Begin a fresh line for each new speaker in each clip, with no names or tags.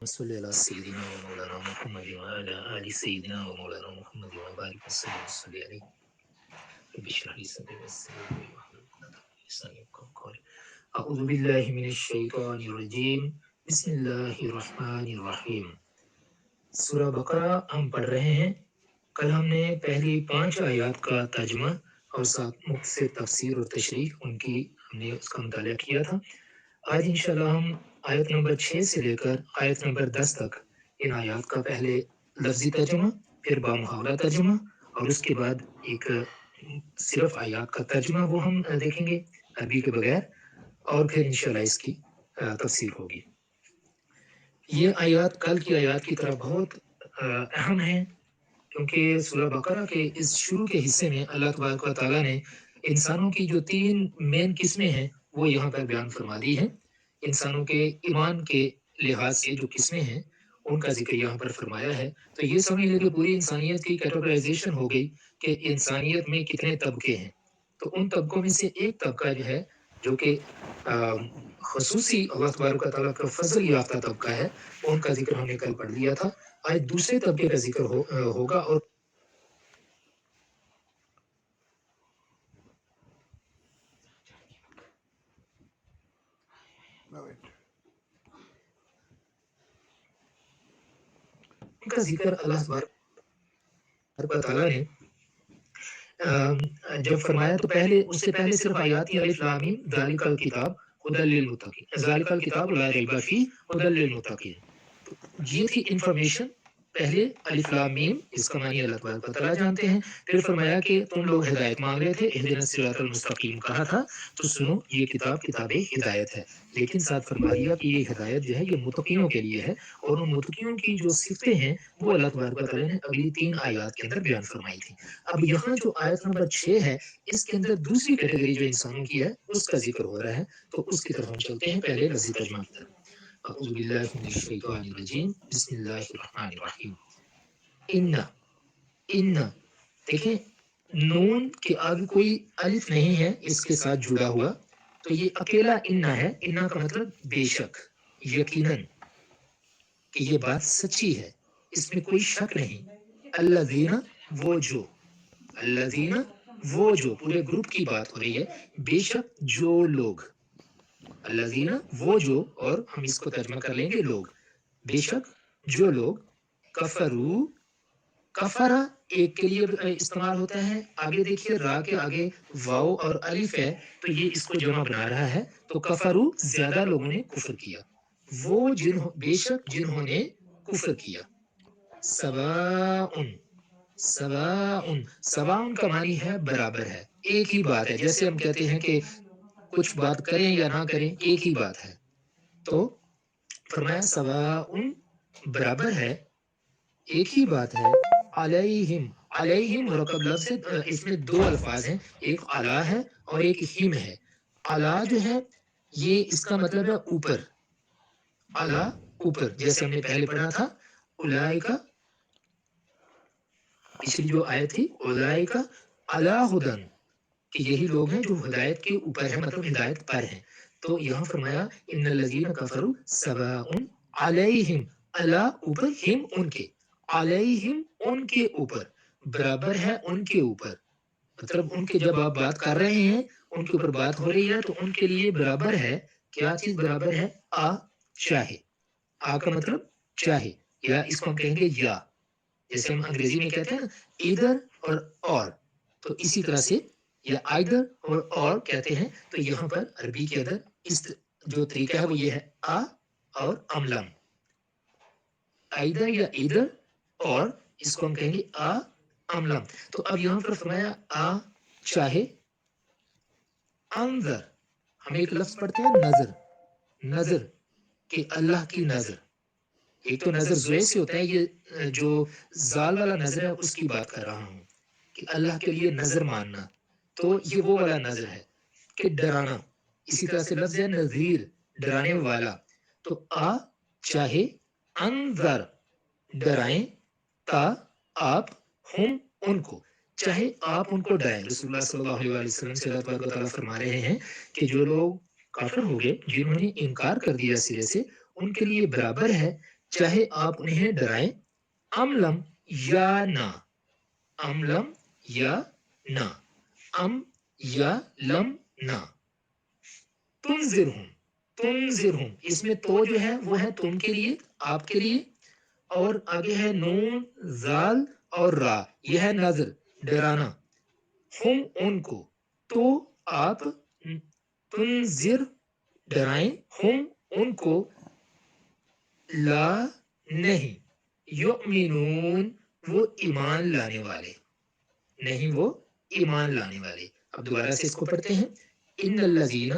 صلی اللہ سیدنا و مولانا محمد و علی آل سیدنا و مولانا محمد و بارک وسلم صلی علیہ رب اشرح لي صدري ويسر لي امري واحلل عقدة من لساني يفقهوا قولي اعوذ باللہ من الشیطان الرجیم بسم اللہ الرحمن الرحیم۔ سورہ بقرہ ہم پڑھ رہے ہیں۔ کل ہم نے پہلی 5 آیات کا ترجمہ اور ساتھ مختصر تفسیر اور تشریح ان کی ہم نے اس کا مطالعہ کیا تھا۔ آج انشاءاللہ ہم آیت نمبر 6 سے لے کر آیت نمبر 10 تک ان آیات کا پہلے لفظی ترجمہ، پھر بامحاولہ ترجمہ اور اس کے بعد ایک صرف آیات کا ترجمہ وہ ہم دیکھیں گے عربی کے بغیر، اور پھر انشاءاللہ اس کی تفسیر ہوگی۔ یہ آیات کل کی آیات کی طرح بہت اہم ہیں، کیونکہ سورہ بقرہ کے اس شروع کے حصے میں اللہ تبارک و تعالیٰ نے انسانوں کی جو 3 مین قسمیں ہیں وہ یہاں پر بیان فرما دی ہیں۔ انسانوں کے ایمان کے لحاظ سے جو قسمیں ہیں ان کا ذکر یہاں پر فرمایا ہے۔ تو یہ سمجھ لیں کہ پوری انسانیت کی کیٹیگرائزیشن ہو گئی کہ انسانیت میں کتنے طبقے ہیں۔ تو ان طبقوں میں سے ایک طبقہ جو ہے جو کہ خصوصی اللہ تبارک و تعالیٰ کا فضل یافتہ طبقہ ہے، ان کا ذکر ہم نے کل پڑھ لیا تھا۔ آج دوسرے طبقے کا ذکر ہوگا، اور ان کا ذکر اللہ تبارک و تعالیٰ نے جب فرمایا تو پہلے اس سے پہلے صرف آیات ہی الف لام میم ذالک الکتاب ھدی للمتقین، ذالک الکتاب لا ریب فیہ ھدی للمتقین۔ یہ تھی انفارمیشن پہلے الف لام میم، اس کا معنی اللہ تبارک و تعالیٰ جانتے ہیں۔ پھر فرمایا کہ تم لوگ ہدایت مانگ رہے تھے، اہدنا الصراط المستقیم کہا تھا، تو سنو یہ کتاب ہدایت ہے، لیکن ساتھ فرما دیا کہ یہ ہدایت جو ہے یہ متقینوں کے لیے ہے، اور ان متقینوں کی جو صفتیں ہیں وہ اللہ تبارک و تعالیٰ نے اگلی 3 آیات کے اندر بیان فرمائی تھی۔ اب یہاں جو آیت نمبر 6 ہے اس کے اندر دوسری کیٹیگری جو انسانوں کی ہے اس کا ذکر ہو رہا ہے، تو اس کی طرف ہم چلتے ہیں پہلے لفظی ترجمہ کی طرف۔ اعوذ باللہ من الشیطان الرجیم بسم اللہ الرحمن الرحیم۔ ان دیکھیں نون کے آگے کوئی الف نہیں ہے اس کے ساتھ جڑا ہوا، تو یہ اکیلا انا ہے۔ انا کا مطلب بے شک، یقیناً کہ یہ بات سچی ہے، اس میں کوئی شک نہیں۔ الذین وہ جو پورے گروپ کی بات ہو رہی ہے، بے شک جو لوگ، الذین وہ جو، اور ہم اس کو ترجمہ کر لیں گے لوگ، بے شک جو لوگ، کفرا ایک کے لیے استعمال ہوتا ہے، آگے دیکھیے را کے آگے واو اور الف ہے تو یہ اس کو جمع بنا رہا ہے، تو کفرو زیادہ لوگوں نے کفر کیا، وہ بے شک جنہوں نے کفر کیا۔ سواء کا معنی ہے برابر ہے، ایک ہی بات ہے، جیسے ہم کہتے ہیں کہ کچھ بات کریں یا نہ کریں ایک ہی بات ہے، تو فرمایا سواء برابر ہے، ایک ہی بات ہے۔ علیہم مرکب لفظ، اس میں 2 الفاظ ہیں، ایک علی ہے اور ایک ہم ہے۔ علی جو ہے یہ اس کا مطلب ہے اوپر، علی اوپر، جیسے ہم نے پہلے پڑھا تھا اولئک، پچھلی جو آیت تھی اولئک علی ھدی، کہ یہی لوگ ہیں جو ہدایت کے اوپر ہیں، مطلب ہدایت پر ہیں۔ تو یہاں فرمایا ان الذین کفروا سواء علیہم، علی اوپر، ہم ان کے، علیہم ان کے اوپر، برابر ہے ان کے اوپر، مطلب ان کے جب آپ بات کر رہے ہیں ان کے اوپر بات ہو رہی ہے تو ان کے لیے برابر ہے، کیا چیز برابر ہے؟ چاہے، کا مطلب چاہے، یا اس کو ہم کہیں گے یا، جیسے ہم انگریزی میں کہتے ہیں نا ادھر اور، تو اسی طرح سے یا آئدر اور کہتے ہیں، تو یہاں پر عربی کے اندر اس جو طریقہ ہے وہ یہ ہے اور املم، آئدر یا ادھر اور، اس کو ہم کہیں گے املم۔ تو اب یہاں پر فرمایا چاہے، انظر، ہم ایک لفظ پڑھتے ہیں نظر کہ اللہ کی نظر، ایک تو نظر زوئے سے ہوتا ہے، یہ جو زال والا نظر ہے اس کی بات کر رہا ہوں کہ اللہ کے لیے نظر ماننا، تو یہ وہ والا نظر ہے کہ ڈرانا، اسی طرح سے لفظ ہے نذیر، ڈرانے والا، تو چاہے، انذر ڈرائیں، تا آپ، ہم ان کو، چاہے آپ ان کو ڈرائیں۔ رسول اللہ صلی اللہ علیہ وسلم سے اللہ تبارک و تعالیٰ فرما رہے ہیں کہ جو لوگ کافر ہو گئے، جنہوں نے انکار کر دیا سرے سے، ان کے لیے برابر ہے چاہے آپ انہیں ڈرائیں، ام لم یا نہ، ام لم یا نہ، ام یا لم نہ، تنذرہم، تنذرہم، اس میں تو جو ہے وہ ہے تم کے لیے، آپ کے لیے، اور آگے ہے نون زال اور را، یہ ہے نظر، ڈرانا، ہم ان کو، تو آپ، تنذر ڈرائیں، ہم ان کو، لا نہیں، یؤمنون وہ ایمان لانے والے، نہیں وہ ایمان لانے والے۔ اب دوبارہ سے اس کو پڑھتے ہیں، ان الذین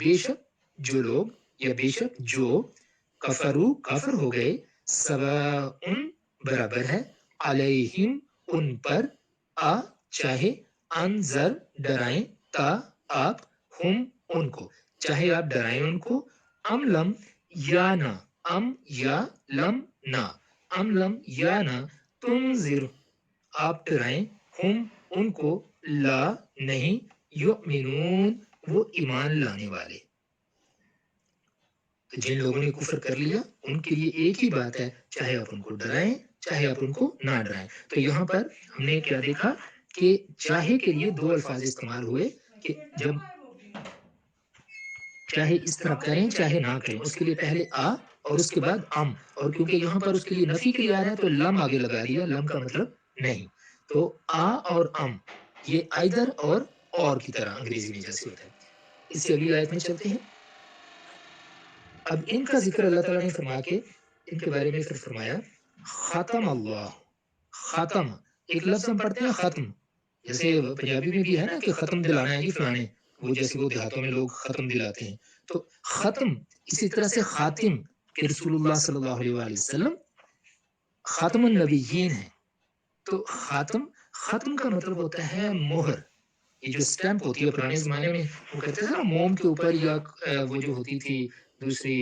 بے شک جو لوگ یا بے شک جو، کفرو کافر ہو گئے، سواء برابر ہے، علیہم ان پر، آ چاہے، انذر ڈرائیں، تا آپ، ہم ان کو، چاہے آپ ڈرائیں ان کو، ام لم یا نہ، ام یا لم نہ، ام لم یا نہ، تنذر آپ ڈرائیں، ہم ان کو، لا نہیں، یؤمنون وہ ایمان لانے والے۔ تو جن لوگوں نے کفر کر لیا ان کے لیے ایک ہی بات ہے، چاہے آپ ان کو ڈرائیں چاہے آپ ان کو نہ ڈرائیں۔ تو یہاں پر ہم نے کیا دیکھا کہ چاہے کے لیے دو الفاظ استعمال ہوئے، کہ جب چاہے اس طرح کریں چاہے نہ کریں، اس کے لیے پہلے آ اور اس کے بعد ام، اور کیونکہ یہاں پر اس کے لیے نفی کے لیے آ رہا ہے تو لم آگے لگا دیا، لم کا مطلب نہیں، تو آ اور ام یہ آئدر اور کی طرح انگریزی میں جیسے ہوتا ہے۔ اس سے اگلی آیت میں چلتے ہیں۔ اب ان کا ذکر اللہ تعالیٰ نے فرما کے ان کے بارے میں پھر فرمایا، ختم اللہ، ختم ایک لفظ ہم پڑھتے ہیں ختم، جیسے پنجابی میں بھی ہے نا کہ ختم دلانا ہے جی فلانے، وہ جیسے وہ دیہاتوں میں لوگ ختم دلاتے ہیں، تو ختم اسی طرح سے خاتم کہ رسول اللہ صلی اللہ علیہ وآلہ وسلم خاتم النبیین ہے، تو خاتم، ختم کا مطلب ہوتا ہے مہر، یہ جو سٹیمپ ہوتی ہے پرانے زمانے میں وہ کرتے تھے نا موم کے اوپر، یا وہ جو ہوتی تھی دوسری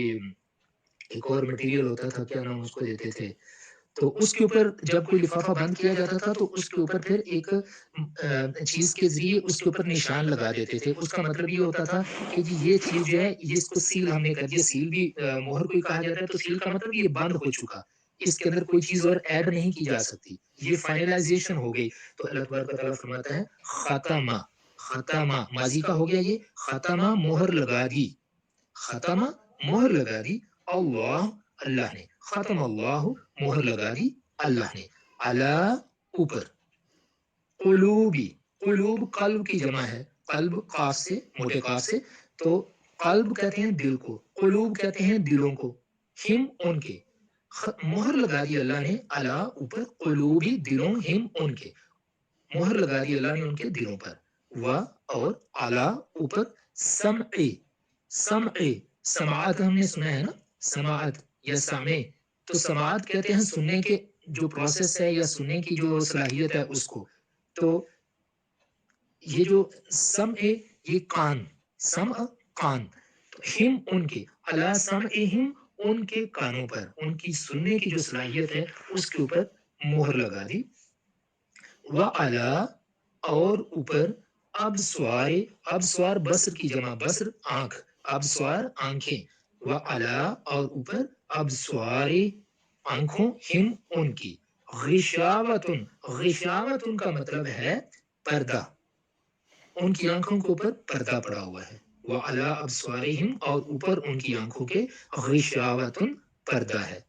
ایک اور مٹیریل ہوتا تھا، کیا نام اس کو دیتے تھے، تو اس کے اوپر جب کوئی لفافہ بند کیا جاتا تھا تو اس کے اوپر پھر ایک چیز کے ذریعے اس کے اوپر نشان لگا دیتے تھے، اس کا مطلب یہ ہوتا تھا کہ جی یہ چیز جو ہے یہ اس کو سیل ہم نے کر دیا، سیل بھی مہر کو کہا جاتا ہے، تو سیل کا مطلب یہ بند ہو چکا، اس کے اندر کوئی چیز اور ایڈ نہیں کی جا سکتی، یہ فائنلائزیشن ہو گئی۔ تو اللہ تبارک و تعالیٰ فرماتا ہے ختمہ، ختمہ ماضی کا ہو گیا، یہ ختمہ مہر لگا دی، ختمہ مہر لگا دی، اللہ اللہ نے، ختم اللہ مہر لگا دی اللہ نے، اللہ اوپر، قلوبی، قلوب قلب کی جمع ہے، قلب قاف سے، موٹے قاف سے، تو قلب کہتے ہیں دل کو، قلوب کہتے ہیں دلوں کو، ہم ان کے، مہر لگا دی اللہ نے، اللہ اوپر، قلوبی دلوں، ہم ان کے، مہر لگا دی اللہ نے ان کے دلوں پر، و اور اعلیٰ اوپر، سمع، سمع، سماعت ہم نے سنا ہے نا، سماعت یا سامع، تو سماعت کہتے ہیں سننے کے جو پروسیس ہے یا سننے کی جو صلاحیت ہے اس کو، تو یہ جو سمع یہ کان، سمع کان، تو ہم ان کے، علی سمعہم ان کے کانوں پر، ان کی سننے کی جو صلاحیت ہے اس کے اوپر مہر لگا دی، وعلی اور اوپر، ابصار، ابصار بصر کی جمع، بصر آنکھ، ابصار آنکھیں، وعلی اور اوپر، ابصار آنکھوں، ہم ان کی، غشاوتن، غشاوتن کا مطلب ہے پردہ، ان کی آنکھوں کے اوپر پردہ پڑا ہوا ہے، وعلی ابصارہم اور اوپر ان کی آنکھوں کے، غشاوتن پردہ ہے،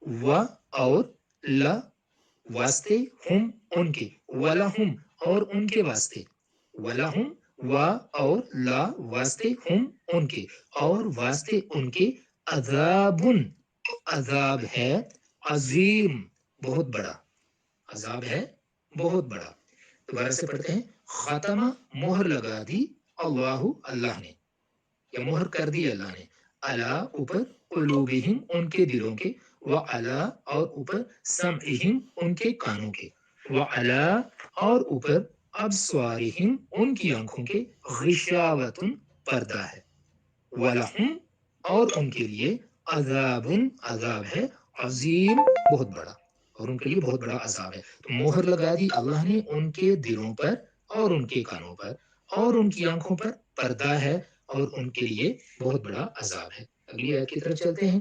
و اور لا واسطے، ہم ان کے، ولہم اور ان کے واسطے، ولہم و اور لا واسطے، ہم ان کے اور واسطے ان کے، عذابن عذاب ہے، عظیم بہت بڑا، عذاب ہے بہت بڑا۔ دوبارہ سے پڑھتے ہیں، خاتمہ مہر لگا دی، اللہ اللہ نے، یا مہر کر دی اللہ نے، علی اوپر، قلوبہم ان کے دلوں کے، وعلی اور اوپر، سمعہم ان کے کانوں کے، وعلی اور اوپر، ابصارہم ان کی آنکھوں کے، غشاوتن پردہ ہے، ولہم اور ان کے لیے، عذابن عذاب ہے، عظیم بہت بڑا، اور ان کے لیے بہت بڑا عذاب ہے۔ تو مہر لگا دی اللہ نے ان کے دلوں پر اور ان کے کانوں پر اور ان کی آنکھوں پر پردہ ہے، اور ان کے لیے بہت بڑا عذاب ہے۔ اگلی آیت کی طرف چلتے ہیں۔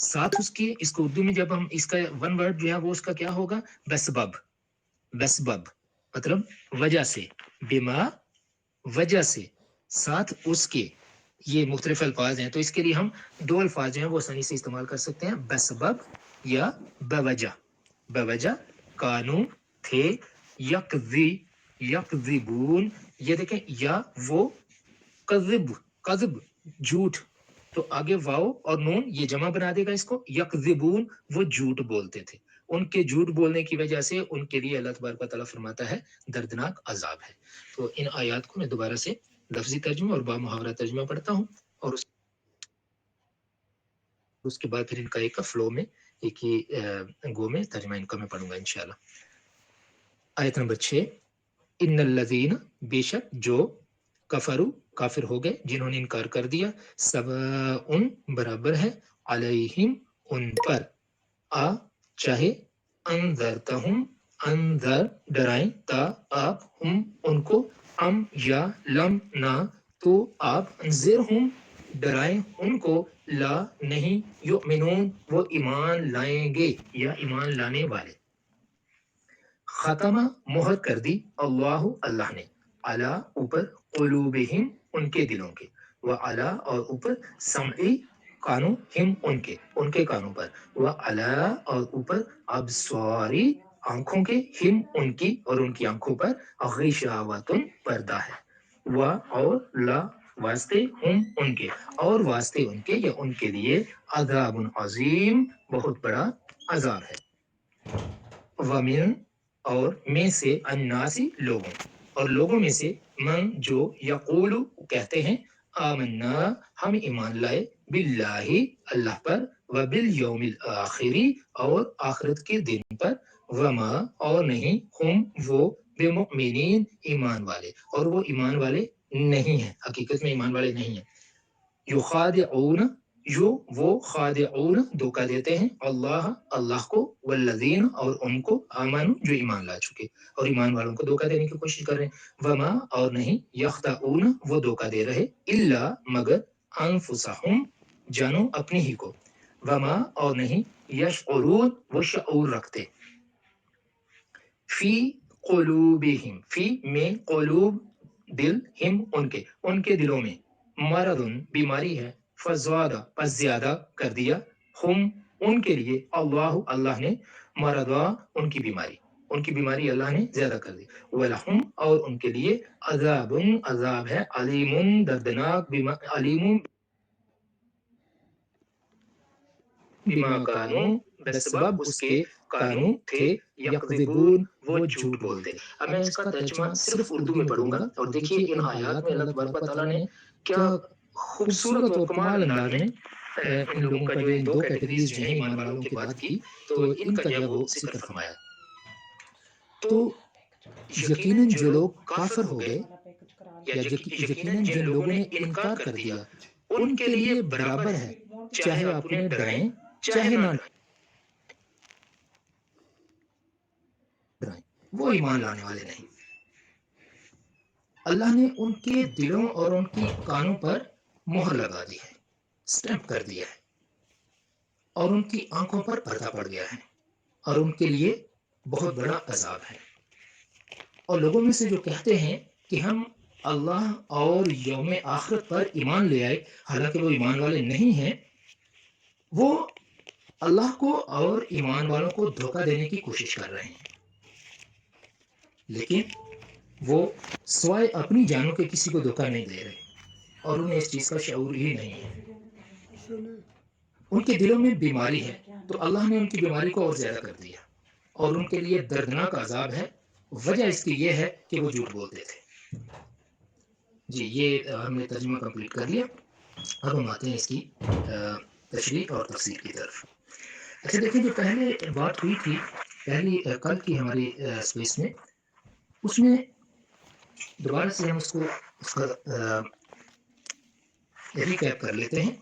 ساتھ اس کے اس کو اردو میں جب ہم اس کا ون ورڈ جو ہے وہ اس کا کیا ہوگا؟ بسبب. بسبب مطلب وجہ سے، بما وجہ سے، ساتھ اس کے. یہ مختلف الفاظ ہیں تو اس کے لیے ہم دو الفاظ جو ہیں وہ آسانی سے استعمال کر سکتے ہیں، بسبب یا بوجہ. بوجہ کانو تھے، یکذی یکذبون، یہ دیکھیں یا وہ، کذب کذب جھوٹ، تو آگے واو اور نون یہ جمع بنا دے گا اس کو، یکذبون وہ جھوٹ بولتے تھے، ان کے جھوٹ بولنے کی وجہ سے ان کے لیے اللہ تبارک و تعالیٰ فرماتا ہے دردناک عذاب ہے. تو ان آیات کو میں دوبارہ سے لفظی ترجمہ اور با محاورہ ترجمہ پڑھتا ہوں اور اس کے بعد پھر ان کا ایک فلو میں ایک ہی گو میں ترجمہ ان کا میں پڑھوں گا انشاءاللہ. آیت نمبر 6، ان الذین بے شک جو کفروا کافر ہو گئے جنہوں نے انکار کر دیا، سواء برابر ہے، علیہم ان پر، آ چاہے، انذرتہم انذر ڈرائیں، تا آپ، ہم ان کو، ام یا لم نہ، تو آپ، انذرہم ڈرائیں ان کو، لا نہیں، یؤمنون وہ ایمان لائیں گے یا ایمان لانے والے. ختمہ مہر کر دی، اللہ اللہ نے، علی اوپر، قلوبہم ان کے دلوں کے، وعلی اور اوپر، سمعی کانوں، ہم ان کے کانوں پر، وعلی اور اوپر، ابصاری آنکھوں کے، ہم ان کی اور ان کی آنکھوں پر، غشاوۃ پردہ ہے، و اور لا واسطے، ہم ان کے اور واسطے ان کے یا ان کے لیے، عذاب عظیم بہت بڑا عذاب ہے. ومن اور میں سے، الناسی لوگوں، اور لوگوں میں سے، من جو، یقول کہتے ہیں، آمنا ہم ایمان لائے، باللہ اللہ پر، وبالیوم الآخری اور آخرت کے دن پر، وما اور نہیں، ہم وہ، بمؤمنین ایمان والے، اور وہ ایمان والے نہیں ہیں، حقیقت میں ایمان والے نہیں ہیں. یخادعون جو وہ، خادعون دھوکہ دیتے ہیں، اللہ اللہ کو، والذین اور ان کو، آمنوا جو ایمان لا چکے اور ایمان والوں کو دھوکہ دینے کی کوشش کر رہے ہیں. وما اور نہیں، یخدعون وہ دھوکہ دے رہے، الا مگر، انفسہم جانو اپنی ہی کو، وما اور نہیں، یشعرون وہ شعور رکھتے. فی قلوبہم فی میں، قلوب دل، ہم ان کے دلوں میں، مرض بیماری ہے، فزادہ پس زیادہ کر دیا، ہم ان کے لیے، اللہ اللہ نے، مرضا ان کی بیماری اللہ نے زیادہ کر دی، ولہم اور ان کے لیے، عذاب عذاب ہے، علیم دردناک، علیم بما کانوا بسبب اس کے، کانوا تھے، یکذبون وہ جھوٹ بولتے. اب میں اس کا ترجمہ صرف اردو میں پڑھوں گا اور دیکھیے ان آیات میں اللہ تبارک و تعالیٰ نے کیا خوبصورت اور کمال انداز میں ان لوگوں کا جو ان دو کیٹیگریز جو ہیں ایمان والوں کی بات کی تو ان کا جو وہ ذکر فرمایا. تو یقیناً جو لوگ کافر ہو گئے یا یقیناً جن لوگوں نے انکار کر دیا، ان کے لیے برابر ہے، چاہے آپ انہیں ڈرائیں چاہے نہ ڈرائیں، وہ ایمان لانے والے نہیں. اللہ نے ان کے دلوں اور ان کی کانوں پر مہر لگا دی ہے، سٹیمپ کر دیا ہے، اور ان کی آنکھوں پر پردہ پڑ گیا ہے، اور ان کے لیے بہت بڑا عذاب ہے. اور لوگوں میں سے جو کہتے ہیں کہ ہم اللہ اور یوم آخرت پر ایمان لے آئے، حالانکہ وہ ایمان والے نہیں ہیں، وہ اللہ کو اور ایمان والوں کو دھوکہ دینے کی کوشش کر رہے ہیں، لیکن وہ سوائے اپنی جانوں کے کسی کو دھوکہ نہیں دے رہے اور انہیں اس چیز کا شعور ہی نہیں ہے. ان کے دلوں میں بیماری ہے تو اللہ نے ان کی بیماری کو اور زیادہ کر دیا اور ان کے لیے دردناک عذاب ہے. وجہ اس کی یہ ہے کہ وہ جھوٹ بولتے تھے. جی یہ ہم نے ترجمہ کمپلیٹ کر لیا. اب ہم آتے ہیں اس کی تشریح اور تفسیر کی طرف. اچھا دیکھیں جو پہلے بات ہوئی تھی پہلی کل کی ہماری اسپیس میں، اس میں دوبارہ سے ہم اس کا ریکیپ کر لیتے ہیں.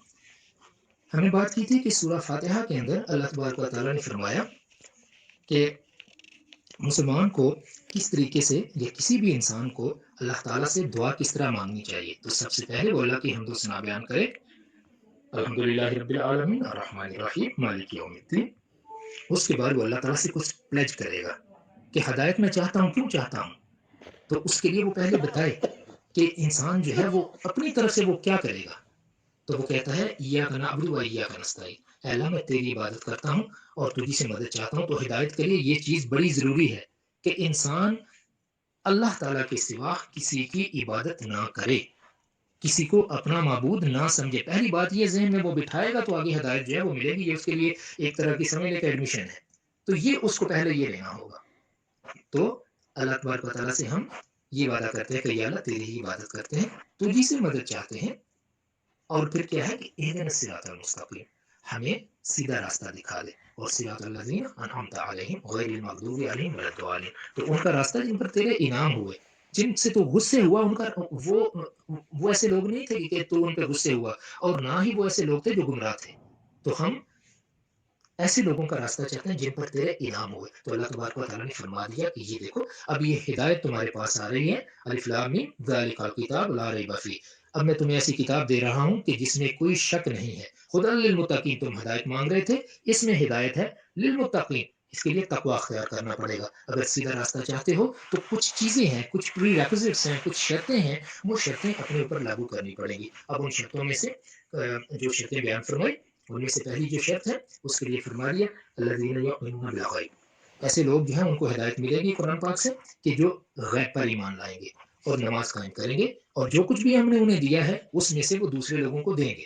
ہم نے بات کی تھی کہ سورہ فاتحہ کے اندر اللہ تبارک و تعالیٰ نے فرمایا کہ مسلمان کو کس طریقے سے یا کسی بھی انسان کو اللہ تعالیٰ سے دعا کس طرح مانگنی چاہیے. تو سب سے پہلے وہ اللہ کی حمد و ثنا بیان کرے الحمدللہ رب العالمین الرحمن الرحیم مالک یوم الدین. اس کے بعد وہ اللہ تعالیٰ سے کچھ پلیج کرے گا کہ ہدایت میں چاہتا ہوں، کیوں چاہتا ہوں. تو اس کے لیے وہ پہلے بتائے کہ انسان جو ہے وہ اپنی طرف سے وہ کیا کرے گا. تو وہ کہتا ہے ایاک نعبد و ایاک نستعین، اے اللہ میں تیری عبادت کرتا ہوں اور تجھی سے مدد چاہتا ہوں. تو ہدایت کے لیے یہ چیز بڑی ضروری ہے کہ انسان اللہ تعالیٰ کے سوا کسی کی عبادت نہ کرے، کسی کو اپنا معبود نہ سمجھے. پہلی بات یہ ذہن میں وہ بٹھائے گا تو آگے ہدایت جو ہے وہ ملے گی. یہ اس کے لیے ایک طرح کی سمجھ لے کہ ایڈمیشن ہے. تو یہ اس کو پہلے یہ لینا ہوگا. تو اللہ تبارک و تعالیٰ سے ہم یہ وعدہ کرتے ہیں کہ یا اللہ تیری ہی عبادت کرتے ہیں، تجھی سے مدد چاہتے ہیں. اور پھر کیا ہے کہ اہدنا الصراط المستقیم، ہمیں سیدھا راستہ دکھا دے. اور صراط الذین انعمت علیہم غیر المغضوب علیہم ولا الضالین، تو ان کا راستہ جن پر تیرے انعام ہوئے، جن سے تو غصے ہوا، ان کا وہ ایسے لوگ نہیں تھے کہ تو ان پہ غصے ہوا، اور نہ ہی وہ ایسے لوگ تھے جو گمراہ تھے. تو ہم ایسے لوگوں کا راستہ چاہتے ہیں جن پر تیرے انعام ہوئے. تو اللہ تبارک و تعالیٰ نے فرما دیا کہ یہ دیکھو اب یہ ہدایت تمہارے پاس آ رہی ہے. الف لام میم ذالک الکتاب لا ریب فیہ، اب میں تمہیں ایسی کتاب دے رہا ہوں کہ جس میں کوئی شک نہیں ہے. ہدی للمتقین، تم ہدایت مانگ رہے تھے، اس میں ہدایت ہے للمتقین. اس کے لیے تقوی اختیار کرنا پڑے گا. اگر سیدھا راستہ چاہتے ہو تو کچھ چیزیں ہیں، کچھ پری ریکوزٹس ہیں، کچھ شرطیں ہیں، وہ شرطیں اپنے اوپر لاگو کرنی پڑیں گی. اب ان شرطوں میں سے جو شرطیں بیان فرمائی، ان میں سے پہلی جو شرط ہے اس کے لیے فرما دیا الذین یؤمنون بالغیب، ایسے لوگ جو ہیں ان کو ہدایت ملے گی قرآن پاک سے کہ جو غیب پر ایمان لائیں گے اور نماز قائم کریں گے، اور جو کچھ بھی ہم نے انہیں دیا ہے اس میں سے وہ دوسرے لوگوں کو دیں گے.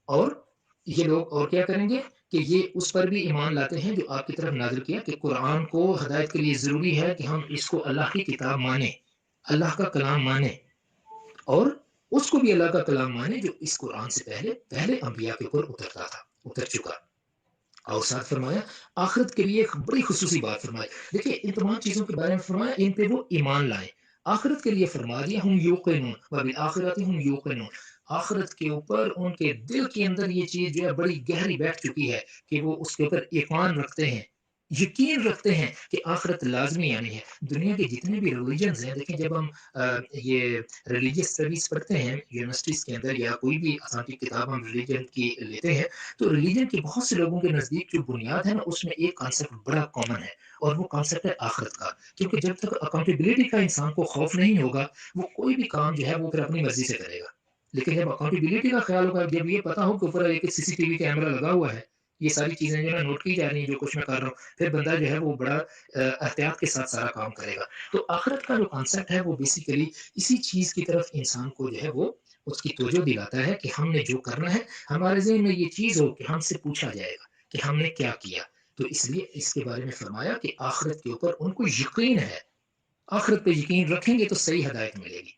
اور یہ لوگ اور کیا کریں گے کہ یہ اس پر بھی ایمان لاتے ہیں جو آپ کی طرف نازل کیا، کہ قرآن کو ہدایت کے لیے ضروری ہے کہ ہم اس کو اللہ کی کتاب مانیں، اللہ کا کلام مانیں، اور اس کو بھی اللہ کا کلام مانیں جو اس قرآن سے پہلے انبیاء کے اوپر اترتا تھا، اتر چکا. اور ساتھ فرمایا آخرت کے لیے ایک بڑی خصوصی بات فرمائی. دیکھیے ان تمام چیزوں کے بارے میں فرمایا ان پہ وہ ایمان لائیں. آخرت کے لیے فرما دیا ہم یوقنون وبالآخرۃ ہم یوقنون، آخرت کے اوپر ان کے دل کے اندر یہ چیز جو ہے بڑی گہری بیٹھ چکی ہے کہ وہ اس کے اوپر ایمان رکھتے ہیں، یقین رکھتے ہیں کہ آخرت لازمی آنی ہے. دنیا کے جتنے بھی ریلیجنز ہیں، دیکھیں جب ہم یہ ریلیجیس اسٹڈیز پڑھتے ہیں یونیورسٹیز کے اندر یا کوئی بھی اساتذہ کتاب ہم ریلیجن کی لیتے ہیں، تو ریلیجن کے بہت سے لوگوں کے نزدیک جو بنیاد ہے نا، اس میں ایک کانسیپٹ بڑا کامن ہے، اور وہ کانسیپٹ ہے آخرت کا. کیونکہ جب تک اکاؤنٹیبلٹی کا انسان کو خوف نہیں ہوگا، وہ کوئی بھی کام جو ہے وہ پھر اپنی مرضی سے کرے گا. لیکن جب اکاؤنٹیبلٹی کا خیال ہوگا، جب یہ پتا ہو کہ اوپر ایک سی سی ٹی وی کیمرہ لگا ہوا ہے، یہ ساری چیزیں جو ہے نوٹ کی جا رہی ہیں جو کچھ میں کر رہا ہوں، پھر بندہ جو ہے وہ بڑا احتیاط کے ساتھ سارا کام کرے گا. تو آخرت کا جو کانسیپٹ ہے وہ بیسیکلی اسی چیز کی طرف انسان کو جو ہے وہ اس کی توجہ دلاتا ہے کہ ہم نے جو کرنا ہے ہمارے ذہن میں یہ چیز ہو کہ ہم سے پوچھا جائے گا کہ ہم نے کیا کیا. تو اس لیے اس کے بارے میں فرمایا کہ آخرت کے اوپر ان کو یقین ہے، آخرت پہ یقین رکھیں گے تو صحیح ہدایت ملے گی.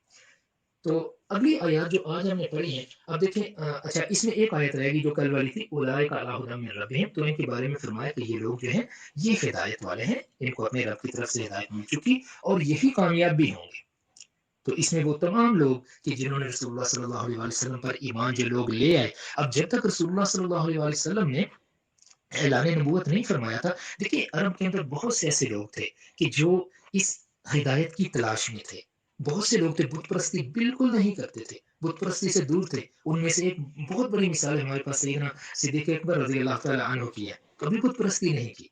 تو اگلی آیات جو آج ہم نے پڑھی ہیں، اب دیکھیں اچھا اس میں ایک آیت رہے گی جو کل والی تھی، اولئک علی ھدی من ربہم، تو ان کے بارے میں فرمایا کہ یہ لوگ جو ہیں یہ ہدایت والے ہیں، ان کو اپنے رب کی طرف سے ہدایت مل چکی اور یہی کامیاب بھی ہوں گے. تو اس میں وہ تمام لوگ کہ جنہوں نے رسول اللہ صلی اللہ علیہ وسلم پر ایمان جو لوگ لے آئے. اب جب تک رسول اللہ صلی اللہ علیہ وسلم نے اعلان نبوت نہیں فرمایا تھا، دیکھیے عرب کے اندر بہت سے ایسے لوگ تھے کہ جو اس ہدایت کی تلاش میں تھے. بہت سے لوگ تھے بت پرستی بالکل نہیں کرتے تھے، بت پرستی سے دور تھے. ان میں سے ایک بہت بڑی مثال ہمارے پاس سیدنا صدیق اکبر رضی اللہ تعالی عنہ کی ہے، کبھی بت پرستی نہیں کی.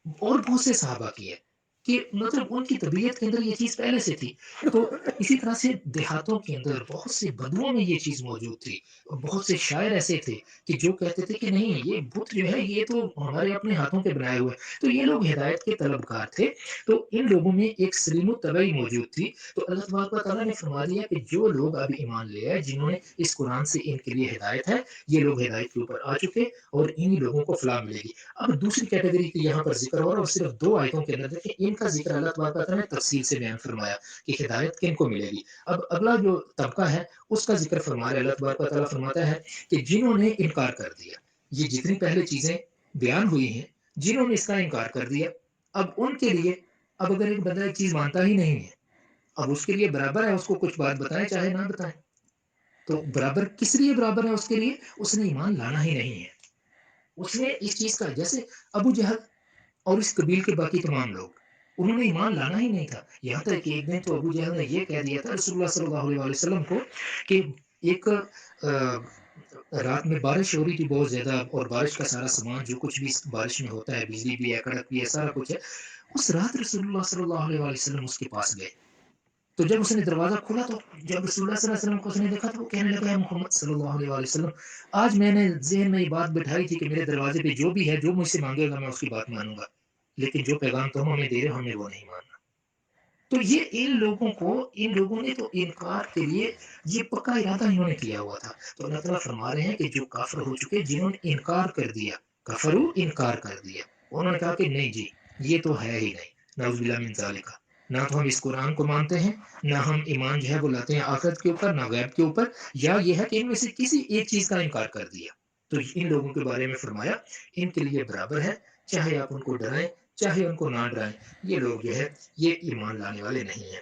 اور بہت سے صحابہ کی ہے کہ مطلب ان کی طبیعت کے اندر یہ چیز پہلے سے تھی. تو اسی طرح سے دیہاتوں کے اندر بہت سے بدوؤں میں یہ چیز موجود تھی. بہت سے شاعر ایسے تھے کہ جو کہتے تھے کہ نہیں یہ بت جو ہے یہ تو ہمارے اپنے ہاتھوں کے بنائے ہوئے. تو یہ لوگ ہدایت کے طلبگار تھے. تو ان لوگوں میں ایک سلیم الطبعی موجود تھی. تو اللہ تبارک و تعالیٰ نے فرما دیا کہ جو لوگ اب ایمان لے آئے، جنہوں نے اس قرآن سے ان کے لیے ہدایت ہے، یہ لوگ ہدایت کے اوپر آ چکے اور انہی لوگوں کو فلاح ملے گی. اب دوسری کیٹیگری کی یہاں پر ذکر ہو رہا ہے اور صرف 2 آیتوں کے اندر دیکھیں ان کا ذکر اللہ تبارک و تعالیٰ نے تفصیل سے بیان فرمایا کہ ہدایت کن کو ملے گی. اب اگلا جو طبقہ ہے اس کا ذکر فرما رہے اللہ تبارک و تعالیٰ فرماتا ہے کہ جنہوں نے انکار کر دیا، یہ جتنی پہلے چیزیں بیان ہوئی ہیں، جنہوں نے اس کا انکار کر دیا، اب ان کے لیے اب اگر ایک بندہ ایک چیز مانتا ہی نہیں ہے، اب اس کے لیے برابر ہے اس کو کچھ بات بتائیں چاہے نہ بتائیں. تو برابر کس لیے برابر ہے اس کے لیے؟ اس نے ایمان لانا ہی نہیں ہے. اس نے اس چیز کا، جیسے ابو جہل اور اس قبیل کے باقی تمام لوگ، انہوں نے ایمان لانا ہی نہیں تھا. یہاں تک کہ ایک دن تو ابو جہل نے یہ کہہ دیا تھا رسول اللہ صلی اللہ علیہ وسلم کو کہ ایک رات میں بارش ہو رہی تھی بہت زیادہ، اور بارش کا سارا سامان جو کچھ بھی بارش میں ہوتا ہے، بجلی بھی ہے، کڑک بھی ہے، سارا کچھ ہے، اس رات رسول اللہ صلی اللہ علیہ وسلم اس کے پاس گئے. تو جب اس نے دروازہ کھولا تو جب رسول اللہ صلی اللہ علیہ وسلم کو اس نے دیکھا تو وہ کہنے لگا ہے محمد صلی اللہ علیہ وسلم، آج میں نے ذہن میں یہ بات بٹھائی تھی کہ میرے دروازے پہ جو بھی ہے، جو مجھ سے مانگے گا میں اس کی بات مانوں گا، لیکن جو پیغام تم ہمیں دے رہے ہو ہمیں وہ نہیں ماننا. تو یہ ان لوگوں نے تو انکار کے لیے یہ پکا ارادہ انہوں نے کیا ہوا تھا. تو اللہ تعالیٰ فرما رہے ہیں کہ جو کافر ہو چکے، جنہوں نے انکار کر دیا، کفرو انکار کر دیا، انہوں نے کہا کہ نہیں جی یہ تو ہے ہی نہیں، نعوذ باللہ من ذالک، نہ تو ہم اس قرآن کو مانتے ہیں، نہ ہم ایمان جو ہے وہ لاتے ہیں آخرت کے اوپر، نہ غیب کے اوپر، یا یہ ہے کہ ان میں سے کسی ایک چیز کا انکار کر دیا. تو ان لوگوں کے بارے میں فرمایا ان کے لیے برابر ہے، چاہے آپ ان کو ڈرائیں چاہے ان کو نہ ڈرائیں، یہ لوگ جو ہے یہ ایمان لانے والے نہیں ہیں.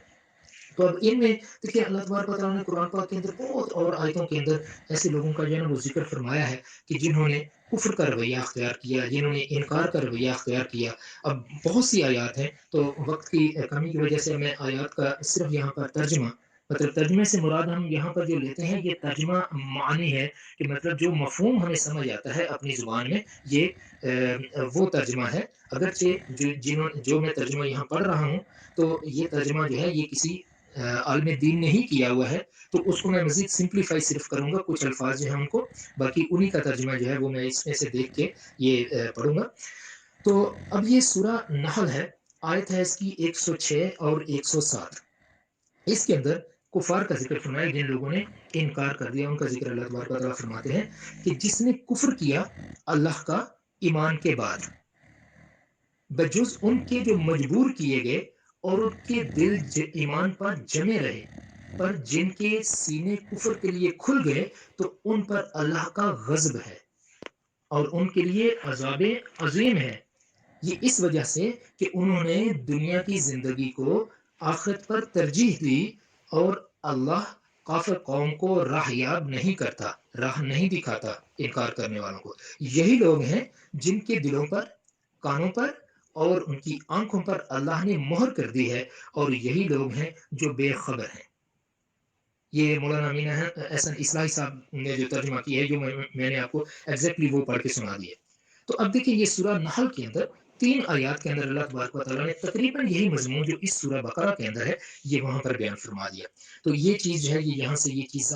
تو اب ان میں دیکھیے اللہ تبارک و تعالیٰ نے قرآن پاک کے اندر بہت اور آیتوں کے اندر ایسے لوگوں کا جو ہے نا وہ ذکر فرمایا ہے کہ جنہوں نے کفر کا رویہ اختیار کیا، جنہوں نے انکار کا رویہ اختیار کیا. اب بہت سی آیات ہیں، تو وقت کی کمی کی وجہ سے میں آیات کا صرف یہاں پر ترجمہ، مطلب ترجمے سے مراد ہم یہاں پر جو لیتے ہیں یہ ترجمہ معنی ہے، کہ مطلب جو مفہوم ہمیں سمجھ آتا ہے اپنی زبان میں، یہ وہ ترجمہ ہے. اگرچہ جو میں ترجمہ یہاں پڑھ رہا ہوں تو یہ ترجمہ جو ہے یہ کسی عالم دین نے ہی کیا ہوا ہے، تو اس کو میں مزید سمپلیفائی صرف کروں گا، کچھ الفاظ جو ہیں ان کو، باقی انہی کا ترجمہ جو ہے وہ میں اس میں سے دیکھ کے یہ پڑھوں گا. تو اب یہ سورہ نحل ہے، آیت ہے اس کی 106 اور 107. اس کے اندر کفار کا ذکر فرمایا، جن لوگوں نے انکار کر دیا ان کا ذکر اللہ تبارک و تعالیٰ فرماتے ہیں کہ جس نے کفر کیا اللہ کا ایمان کے بعد، بجز ان کے جو مجبور کیے گئے اور ان کے دل ایمان پر جمے رہے، پر جن کے سینے کفر کے لیے کھل گئے تو ان پر اللہ کا غضب ہے اور ان کے لیے عذاب عظیم ہے. یہ اس وجہ سے کہ انہوں نے دنیا کی زندگی کو آخرت پر ترجیح دی، اور اللہ کافر قوم کو راہ یاب نہیں کرتا، راہ نہیں دکھاتا انکار کرنے والوں کو. یہی لوگ ہیں جن کے دلوں پر، کانوں پر اور ان کی آنکھوں پر اللہ نے مہر کر دی ہے، اور یہی لوگ ہیں جو بے خبر ہیں. یہ مولانا امین احسن اصلاحی صاحب نے جو ترجمہ کیا ہے، جو میں نے آپ کو ایگزیکٹلی وہ پڑھ کے سنا دیا. تو اب دیکھیں یہ سورہ نحل کے اندر 3 آیات کے اندر اللہ تبارک و تعالیٰ نے تقریباً یہی مضمون جو اس سورہ بقرہ کے اندر ہے یہ وہاں پر بیان فرما دیا. تو یہ چیز جو ہے یہ یہاں سے یہ چیز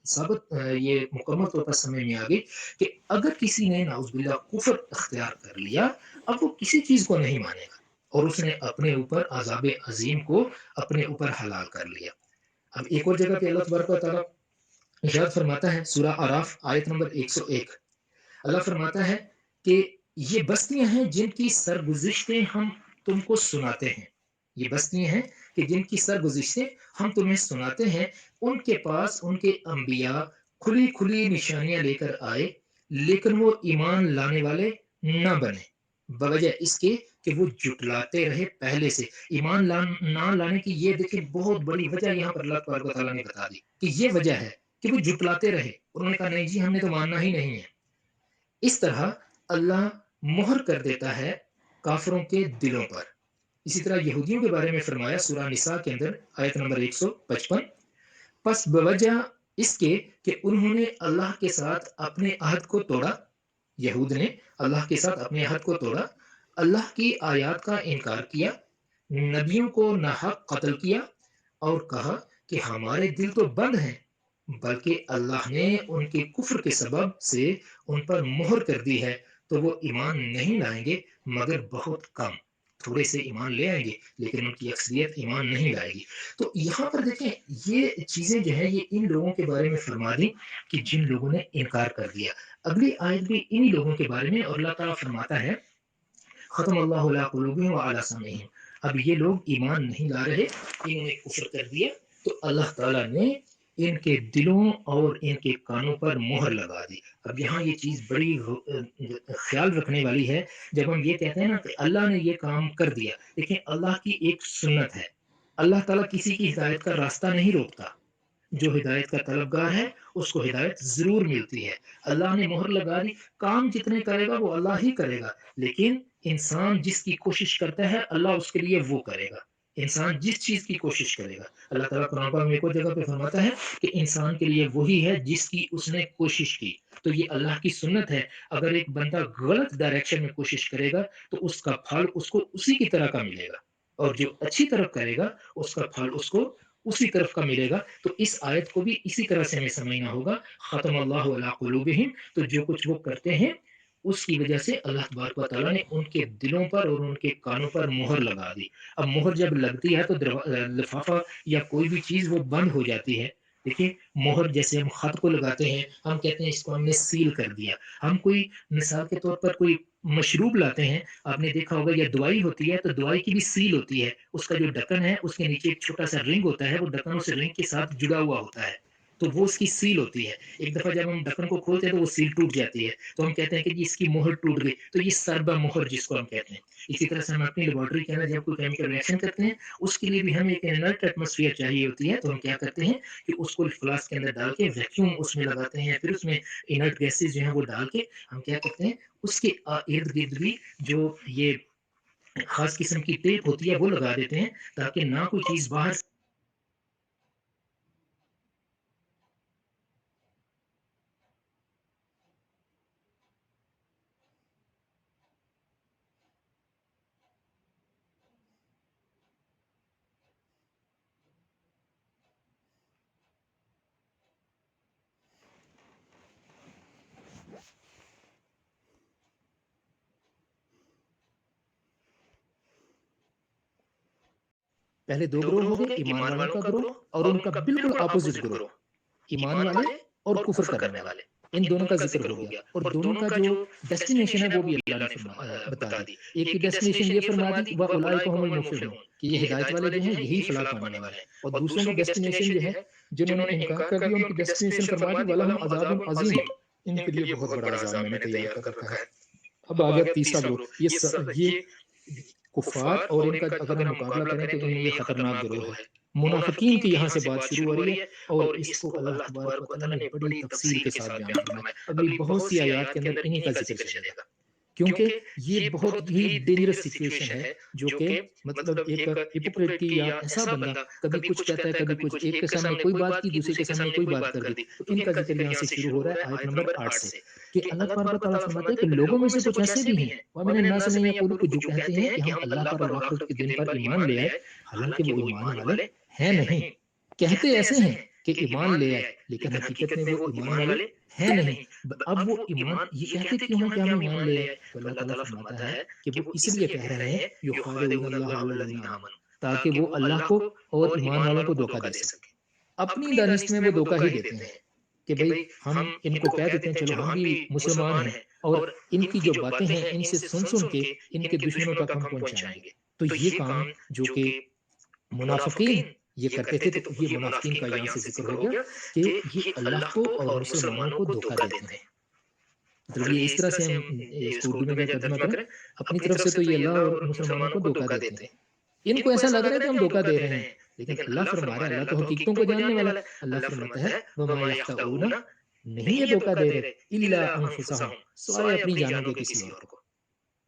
ثابت یہ مکمل طور پر سمجھ میں آ گئی کہ اگر کسی نے نعوذ باللہ کفر اختیار کر لیا، اب وہ کسی چیز کو نہیں مانے گا، اور اس نے اپنے اوپر عذاب عظیم کو اپنے اوپر حلال کر لیا. اب ایک اور جگہ پہ اللہ تبارک و تعالیٰ ارشاد فرماتا ہے، سورہ اعراف آیت نمبر 101، اللہ فرماتا ہے کہ یہ بستیاں ہیں جن کی سرگزشتیں ہم تم کو سناتے ہیں. یہ بستیاں ہیں کہ جن کی سرگزشتیں ہم تمہیں سناتے ہیں، ان کے پاس ان کے انبیاء کھلی کھلی نشانیاں لے کر آئے، لیکن وہ ایمان لانے والے نہ بنے، بوجہ اس کے کہ وہ جٹلاتے رہے پہلے سے. ایمان نہ لانے کی یہ دیکھیں بہت بڑی وجہ یہاں پر اللہ تبارک و تعالیٰ نے بتا دی کہ یہ وجہ ہے کہ وہ جٹلاتے رہے، انہوں نے کہا نہیں جی ہم نے تو ماننا ہی نہیں ہے. اس طرح اللہ مہر کر دیتا ہے کافروں کے دلوں پر. اسی طرح یہودیوں کے بارے میں فرمایا سورہ نساء کے اندر آیت نمبر 155، پس بوجہ اس کے کہ انہوں نے اللہ کے ساتھ اپنے عہد کو توڑا، یہود نے اللہ کے ساتھ اپنے عہد کو توڑا، اللہ کی آیات کا انکار کیا، نبیوں کو ناحق قتل کیا، اور کہا کہ ہمارے دل تو بند ہیں، بلکہ اللہ نے ان کے کفر کے سبب سے ان پر مہر کر دی ہے، تو وہ ایمان نہیں لائیں گے مگر بہت کم، تھوڑے سے ایمان لے آئیں گے لیکن ان کی اکثریت ایمان نہیں لائے گی. تو یہاں پر دیکھیں یہ چیزیں جو ہے یہ ان لوگوں کے بارے میں فرما دی کہ جن لوگوں نے انکار کر دیا. اگلی آیت بھی انہی لوگوں کے بارے میں، اور اللہ تعالیٰ فرماتا ہے ختم اللہ علی قلوبہم وعلی سمعہم. اب یہ لوگ ایمان نہیں لا رہے، انہوں نے کفر کر دیا، تو اللہ تعالیٰ نے ان کے دلوں اور ان کے کانوں پر مہر لگا دی. اب یہاں یہ چیز بڑی خیال رکھنے والی ہے. جب ہم یہ کہتے ہیں نا کہ اللہ نے یہ کام کر دیا، دیکھیں اللہ کی ایک سنت ہے، اللہ تعالیٰ کسی کی ہدایت کا راستہ نہیں روکتا، جو ہدایت کا طلبگار ہے اس کو ہدایت ضرور ملتی ہے. اللہ نے مہر لگا دی، کام جتنے کرے گا وہ اللہ ہی کرے گا، لیکن انسان جس کی کوشش کرتا ہے اللہ اس کے لیے وہ کرے گا. انسان جس چیز کی کوشش کرے گا، اللہ تعالیٰ قرآن پاک میں ایک اور جگہ پہ فرماتا ہے کہ انسان کے لیے وہی ہے جس کی اس نے کوشش کی۔ تو یہ اللہ کی سنت ہے، اگر ایک بندہ غلط ڈائریکشن میں کوشش کرے گا تو اس کا پھل اس کو اسی کی طرح کا ملے گا، اور جو اچھی طرف کرے گا اس کا پھل اس کو اسی طرف کا ملے گا۔ تو اس آیت کو بھی اسی طرح سے ہمیں سمجھنا ہوگا، ختم اللہ علی قلوبہم، تو جو کچھ وہ کرتے ہیں اس کی وجہ سے اللہ تبارک و تعالیٰ نے ان کے دلوں پر اور ان کے کانوں پر مہر لگا دی۔ اب مہر جب لگتی ہے تو لفافہ یا کوئی بھی چیز وہ بند ہو جاتی ہے۔ دیکھیں، مہر جیسے ہم خط کو لگاتے ہیں، ہم کہتے ہیں اس کو ہم نے سیل کر دیا۔ ہم کوئی مثال کے طور پر کوئی مشروب لاتے ہیں، آپ نے دیکھا ہوگا یا دوائی ہوتی ہے تو دوائی کی بھی سیل ہوتی ہے، اس کا جو ڈھکن ہے اس کے نیچے ایک چھوٹا سا رنگ ہوتا ہے، وہ ڈھکن اس رنگ کے ساتھ جڑا ہوا ہوتا ہے، تو وہ اس کی سیل ہوتی ہے۔ ایک دفعہ جب ہم ڈھکن کو کھولتے ہیں تو وہ سیل ٹوٹ جاتی ہے، تو ہم کہتے ہیں کہ جی اس کی مہر ٹوٹ گئی، تو یہ سربہ مہر جس کو ہم کہتے ہیں۔ اسی طرح سے ہم اپنی لیبارٹری کے اندر جب کوئی کیمیکل ریئیکشن کرتے ہیں، اس کے لیے بھی ہمیں ایک انرٹ ایٹماسفیئر چاہیے ہوتی ہے، تو ہم کیا کرتے ہیں کہ اس کو فلاسک کے اندر ڈال کے ویکیوم اس میں لگاتے ہیں، پھر اس میں انرٹ گیسز جو ہیں وہ ڈال کے ہم کیا کرتے ہیں اس کے ارد گرد بھی جو یہ خاص قسم کی ٹیپ ہوتی ہے وہ لگا دیتے ہیں، تاکہ نہ کوئی چیز باہر پہلے دو گروہ ہو گئے، ایمان والوں کا گروہ اور ان کا بالکل اپوزٹ گروہ، ایمان والے اور کفر کرنے والے، ان دونوں کا ذکر ہو گیا، اور دونوں کا جو ڈیسٹینیشن ہے وہ بھی اللہ نے بتا دی۔ ایک کی ڈیسٹینیشن یہ فرما دی وَأُولَٰئِکَ هُمُ الْمُفْلِحُونَ کہ یہ ہدایت والے جو ہیں یہی فلاح پانے والے ہیں، اور دوسروں کی ڈیسٹینیشن یہ ہے جنہوں نے انکار کر دیا، ان کی ڈیسٹینیشن فرما دی وَلَهُمْ عَذَابٌ عَظِيمٌ، ان کے لیے بہت بڑا عذاب میں نے تیار کر رکھا ہے۔ اب آ گیا تیسرا گروہ، یہ کفار اور ان کا اگر ہم مقابلہ کریں تو ان میں یہ خطرناک گروہ ہے۔ منافقین کی یہاں سے بات شروع ہو رہی ہے، اور اس کو اللہ تبارک و تعالیٰ نے بڑی تفصیل کے ساتھ بیان فرمایا۔ اگلی بہت سی آیات کے اندر انہی کا ذکر چلے گا، کیونکہ یہ بہت ہی ڈینجرس سچویشن ہے، جو کہ مطلب ایک ہپوکریٹ کی یا ایسا بندہ کبھی کچھ کہتا ہے، کبھی کچھ، ایک کے سامنے کوئی بات کی دوسرے کے سامنے کوئی بات کر دی، تو ان کا ذکر یہاں سے شروع ہو رہا ہے آیت نمبر 8 سے، کہ اللہ تبارک و تعالیٰ فرماتے ہیں کہ لوگوں میں سے کچھ ایسے بھی ہیں وَمِنَ النَّاسِ مَن يَقُولُ جو کہتے ہیں کہ ہم اللہ پر اور آخرت کے دن پر ایمان لے آئے، حالانکہ وہ ایمان والے ہیں نہیں۔ کہتے ایسے ہیں کہ ایمان لے آئے، لیکن حقیقت میں وہ ایمان والے ہیں نہیں۔ اب وہ ایمان یہ کہتے کیوں ہیں کہ ہم ایمان لے آئے؟ تو اللہ تعالیٰ فرماتا ہے کہ وہ اس لیے کہہ رہے ہیں یُخَادِعُونَ اللَّهَ وَالَّذِينَ آمَنُوا، تاکہ وہ اللہ کو اور ایمان والوں کو دھوکہ دے سکیں۔ اپنی دانست میں وہ دھوکہ ہی دیتے ہیں کہ بھئی ہم ان کو کہہ دیتے ہیں چلو ہم بھی مسلمان ہیں، اور ان کی جو باتیں ہیں ان سے سن سن کے ان کے دشمنوں تک ہم پہنچائیں گے۔ تو یہ کام جو کہ منافقین یہ کرتے تھے، تو یہ منافقین کا یہاں سے ذکر ہو گیا کہ یہ اللہ کو اور مسلمانوں کو دھوکہ دیتے ہیں۔ مطلب یہ اس طرح سے ہم اس کو اردو میں کیا ترجمہ کریں، اپنی طرف سے تو یہ اللہ اور مسلمانوں کو دھوکہ دیتے ہیں، ان کو ایسا لگ رہا ہے کہ ہم دھوکہ دے رہے ہیں، لیکن اللہ فرما رہا ہے، اللہ تو حقیقتوں کو جاننے والا ہے، اللہ فرماتا ہے وَمَا يَخْدَعُونَ نہیں یہ دھوکہ دے رہے اِلَّا أَنفُسَهُمْ سوائے اپنی جانوں کے کسی اور کو،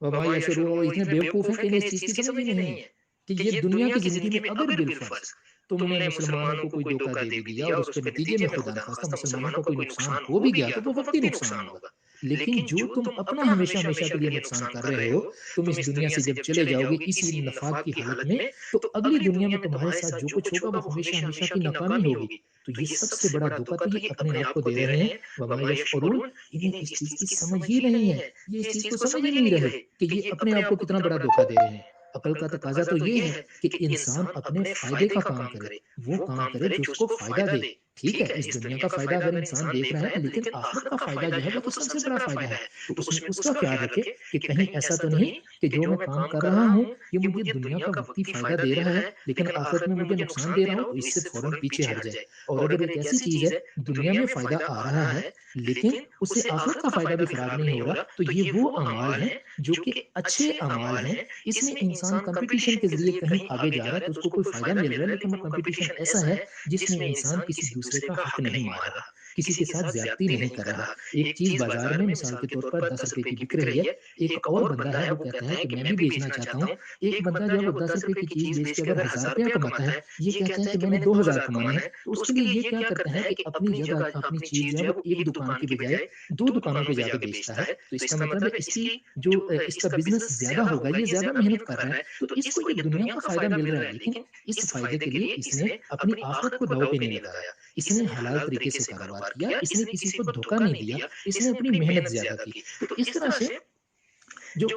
وَمَا يَشْعُرُونَ اور اتنے بیوقوف ہیں کہ انہیں اس چیز کی سمجھ ہی نہیں ہے کہ یہ دنیا کی زندگی میں اگر بالفرض تم نے مسلمانوں کو کوئی دھوکہ دے بھی دیا اور اس کے نتیجے میں خدا نخواستہ مسلمانوں کا کوئی نقصان ہو بھی گیا تو وہ وقتی نقصان ہوگا، لیکن جو تم اپنا ہمیشہ ہمیشہ کے لیے نقصان کر رہے ہو، تم اس دنیا سے جب چلے جاؤ گے اسی نفاق کی حالت میں، تو اگلی دنیا میں تمہارے ساتھ جو کچھ ہوگا وہ ہمیشہ ہمیشہ کی ناکامی ہوگی۔ تو یہ سب سے بڑا دھوکہ تو یہ اپنے آپ کو دے رہے ہیں، وَمَا يَشْعُرُونَ انہیں اس چیز کی سمجھ ہی نہیں ہے، یہ اس چیز کو سمجھ ہی نہیں رہے کہ یہ اپنے آپ کو کتنا بڑا دھوکہ دے رہے ہیں۔ عقل کا تقاضا تو یہ ہے کہ انسان اپنے فائدے کا کام کرے، وہ کام کرے جو اس کو فائدہ دے۔ ٹھیک ہے، اس دنیا کا فائدہ اگر انسان دیکھ رہا ہے، لیکن آخرت کا فائدہ جو ہے وہ تو سب سے بڑا فائدہ ہے، تو اس میں اس کا خیال رکھے کہ کہیں ایسا تو نہیں کہ جو میں کام کر رہا ہوں یہ مجھے دنیا کا وقتی فائدہ دے رہا ہے لیکن آخرت میں مجھے نقصان دے رہا ہوں، تو اس سے فوراً پیچھے ہٹ جائے۔ اور اگر ایک ایسی چیز ہے دنیا میں فائدہ آ رہا ہے لیکن اس سے آخرت کا فائدہ بھی فراغ نہیں ہو رہا، تو یہ وہ اعمال ہیں جو کہ اچھے اعمال ہیں، اس میں انسان کمپٹیشن کے ذریعے کہیں آگے جا رہا ہے تو اس کو کوئی فائدہ مل رہا ہے، لیکن وہ کمپٹیشن ایسا ہے جس میں انسان کسی دوسرے کا حق نہیں مار رہا۔ کسی کے ساتھ زیادتی نہیں کر رہا. ایک چیز بازار میں مثال کے طور پر 10 روپے کی بک رہی ہے، ایک اور بندہ ہے وہ کہتا ہے کہ میں بھی بیچنا چاہتا ہوں. ایک بندہ جو ہے وہ 10 روپے کی چیز بیچ کے اگر 1000 روپیہ کماتا ہے، یہ کہتا ہے کہ میں نے 2000 کمانے ہیں، تو اس کے لیے یہ کیا کرتا ہے کہ اپنی جگہ اپنی چیز جو ہے وہ ایک دکان کی بجائے 2 دکانوں پہ جا کے بیچتا ہے. تو اس کا مطلب ہے اس کی جو اس کا بزنس زیادہ ہوگا، یہ زیادہ محنت کر رہا ہے، تو اس کو یہ دنیا کا فائدہ مل رہا ہے، لیکن اس فائدے کے لیے اس نے اپنی آخرت کو داؤ پہ نہیں لگایا. اس نے حلال طریقے سے کاروبار کیا، اس نے کسی کو دھوکہ نہیں دیا، اس نے اپنی محنت زیادہ کی. تو اس طرح سے جو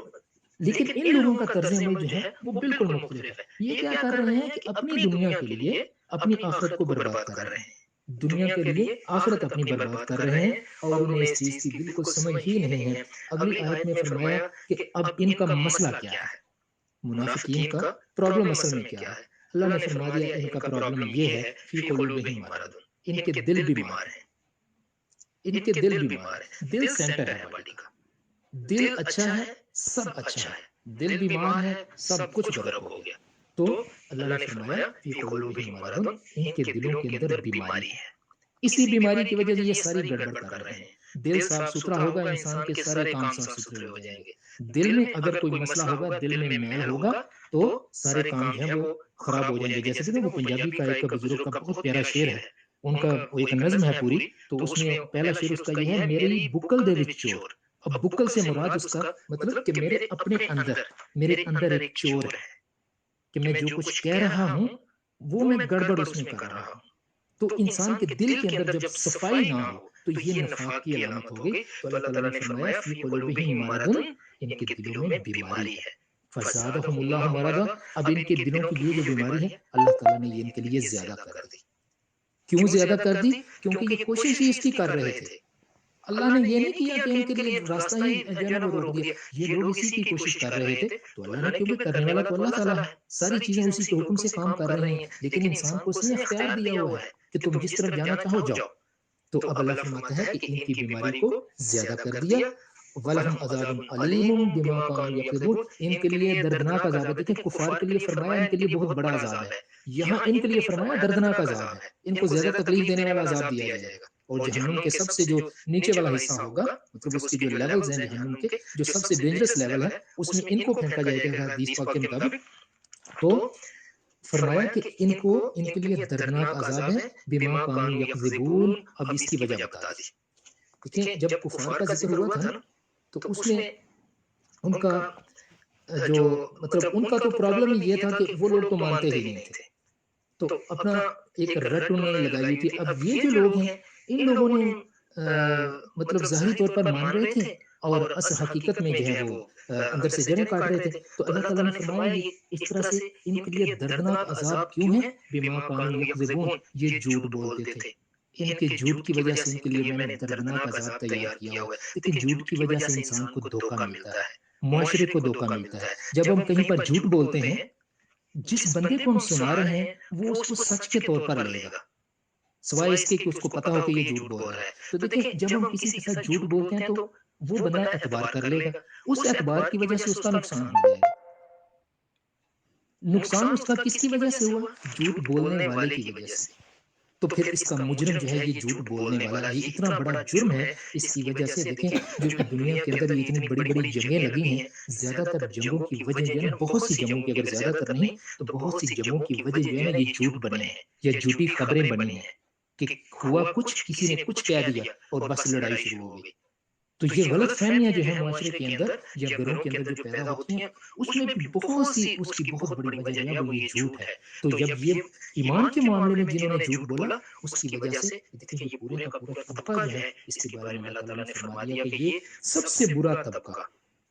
لیکن ان لوگوں کا طرز عمل جو ہے وہ بالکل مختلف ہے. یہ کیا کر رہے ہیں کہ اپنی دنیا کے لیے اپنی آخرت کو برباد کر رہے ہیں، دنیا کے لیے آخرت اپنی برباد کر رہے ہیں، اور انہیں اس چیز کی بالکل سمجھ ہی نہیں ہے. اگلی آیت میں فرمایا کہ اب ان کا مسئلہ کیا ہے، منافقین کا پرابلم اصل میں کیا ہے. اللہ نے فرما دیا ان کا پرابلم یہ ہے فی قلوبہم مرض، ان کے دل بیمار ہیں، ان کے دل بیمار ہیں. دل سینٹر ہے باڈی کا، دل اچھا ہے سب اچھا ہے، دل بیمار ہے سب کچھ غلط ہو گیا. تو اللہ نے فرمایا فی قلوبہم مرض، ان کے دلوں کے اندر بیماری ہے. اسی بیماری کی وجہ سے یہ ساری گڑبڑ کر رہے ہیں. دل صاف ستھرا ہوگا انسان کے سارے کام صاف ستھرے ہو جائیں گے. دل میں اگر کوئی مسئلہ ہوگا، دل میں میل ہوگا، تو سارے کام جو ہے وہ خراب ہو جائیں گے. جیسے کہ وہ پنجابی کا ایک بزرگ کا بہت پیارا شعر ہے، ان کا ایک نظم ہے پوری، تو اس میں پہلا شعر اس کا یہ ہے، میری بکل دے وچ چور. اب بکل سے مراد اس کا مطلب کہ میرے اندر ایک چور ہے، کہ میں جو کچھ کہہ رہا ہوں وہ میں گڑبڑ اس میں کر رہا ہوں. تو انسان کے دل کے اندر جب صفائی نہ ہو تو یہ نفاق کی علامت ہو گئی. تو اللہ تعالیٰ نے فرمایا فی قلوبہم مرض، ان کے دلوں میں بیماری ہے. فزادہم اللہ مرضا، اب ان کے دلوں کی یہ جو بیماری ہے اللہ تعالیٰ نے یہ ان کے لیے زیادہ کر دی. کیوں زیادہ کر دی؟ کیونکہ یہ کوشش ہی اس کی کر رہے تھے. اللہ نے یہ نہیں کیا کہ ان کے لیے راستہ ہی جو ہے نا وہ روک دیا، یہ لوگ اسی کی کوشش کر رہے تھے. تو اللہ نے کیونکہ کرنے والا تو اللہ تعالیٰ ہے، ساری چیزیں اسی کے حکم سے کام کر رہی ہیں، لیکن انسان کو اس نے اختیار دیا ہوا ہے کہ تم جس طرف جانا چاہو جاؤ. تو اب اللہ فرماتا ہے کہ ان کی بیماری کو زیادہ کر دیا. وَلَهُمْ عَذَابٌ عَلِيمٌ بِمَا كَانُوا يَكْذِبُونَ، ان کے لیے دردناک عذاب ہے. دیکھیں کفار کے لیے فرمایا ان کے لیے بہت بڑا عذاب ہے، یہاں ان کے لیے فرمایا دردناک عذاب ہے. ان کو زیادہ تکلیف دینے والا عذاب دیا جائے گا. اور جہنم کے سب سے جو نیچے والا حصہ ہوگا، مطلب اس کے جو لیولز ہیں جہنم کے، جو سب سے ڈینجرس لیول ہے، اس میں ان کو پھینکا جائے گا حدیث پاک کے مطابق. تو فرمایا کہ ان کے لیے دردناک عذاب ہے بما کانوا یکذبون. اب اس کی وجہ بتا دی. دیکھیں جب کفار کا ذکر ہوا تھا نا، تو اس میں ان کا جو مطلب ان کا تو پرابلم ہی یہ تھا کہ وہ لوگ تو مانتے ہی نہیں تھے، تو اپنا ایک رٹ انہوں نے لگائی ہوئی تھی. اب یہ جو لوگ ہیں ان لوگوں نے مطلب ظاہری طور پر مان رہے تھے اور اصل حقیقت میں جو ہے وہ اندر سے جڑیں کاٹ رہے تھے. تو اللہ تعالیٰ نے فرمایا یہ اس طرح سے ان کے لیے دردناک عذاب کیوں ہے؟ بما کانوا یکذبون، یہ جھوٹ بولتے تھے. ان کے جھوٹ کی وجہ سے ان کے لیے میں نے دردناک عذاب تیار کیا ہوا ہے. لیکن جھوٹ کی وجہ سے انسان کو دھوکہ ملتا ہے، معاشرے کو دھوکہ ملتا ہے. جب ہم کہیں پر جھوٹ بولتے ہیں، جس بندے کو ہم سنا رہے ہیں وہ اس کو سچ کے طور پر لے گا، سوائے اس کے کہ اس کو پتا ہو کہ یہ جھوٹ بول رہا ہے. تو دیکھیں جب ہم کسی کے ساتھ جھوٹ بولتے ہیں تو وہ بندہ اعتبار کر لے گا، اس اعتبار کی وجہ سے اس کا نقصان ہو جائے گا. نقصان اس کا کس کی وجہ سے ہوا؟ جھوٹ بولنے والے کی وجہ سے. تو پھر اس کا مجرم جو ہے یہ جھوٹ بولنے والا، یہ اتنا بڑا جرم ہے. اس کی وجہ سے دیکھیں جو دنیا کے اندر یہ اتنی بڑی بڑی جنگیں لگی ہیں، زیادہ تر جنگوں کی وجہ جو ہے نا، بہت سی جنگوں کی، اگر زیادہ تر نہیں تو بہت سی جنگوں کی وجہ جو ہے نا یہ جھوٹ بنے ہیں یا جھوٹی خبریں بنی ہیں کہ ہوا کچھ، کسی نے کچھ کہہ دیا اور بس لڑائی شروع ہو گئی. تو یہ غلط فہمیاں جو ہیں معاشرے کے اندر یا گھروں کے اندر جو پیدا ہوتی ہیں، اس میں بھی بہت سی اس کی بہت بڑی وجہ جو ہے وہ یہ جھوٹ ہے. تو جب یہ ایمان کے معاملے میں جنہوں نے جھوٹ بولا اس کی وجہ سے دیکھیں یہ پورے کا پورا طبقہ جو ہے، اس کے بارے میں اللہ تعالیٰ نے فرما دیا کہ یہ سب سے برا طبقہ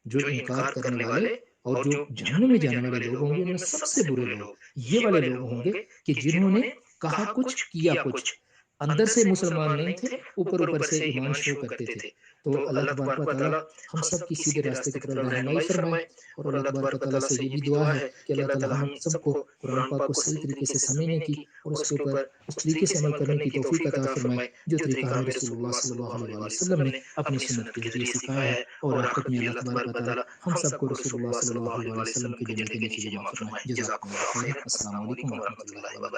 جو انکار کرنے والے اور جو جہنم میں جانے والے لوگ ہوں گے، ان میں سب سے برے لوگ یہ والے لوگ ہوں گے کہ جنہوں نے کہا کچھ کیا کچھ، اندر سے مسلمان نہیں تھے، اوپر اوپر سے ایمان شو کرتے تھے. تو اللہ تبارک و تعالیٰ ہم سب کی سیدھے راستے کی طرف رہنمائی فرمائے. اور اللہ تبارک و تعالیٰ سے یہ بھی دعا ہے کہ اللہ تعالیٰ ہم سب کو قرآن پاک کو صحیح طریقے سے سمجھنے کی اور اس کے اوپر اس طریقے سے عمل کرنے کی توفیق عطا فرمائے جو طریقہ ہمیں رسول اللہ صلی اللہ علیہ وسلم نے اپنی سنت کے ذریعے سکھایا ہے. اور آخرت میں اللہ تبارک و تعالیٰ ہم سب کو رسول اللہ صلی اللہ علیہ وسلم کے جنت کے نیچے جمع فرمائے. جزاکم اللہ خیر. السلام علیکم ورحمۃ اللہ وبرکاتہ.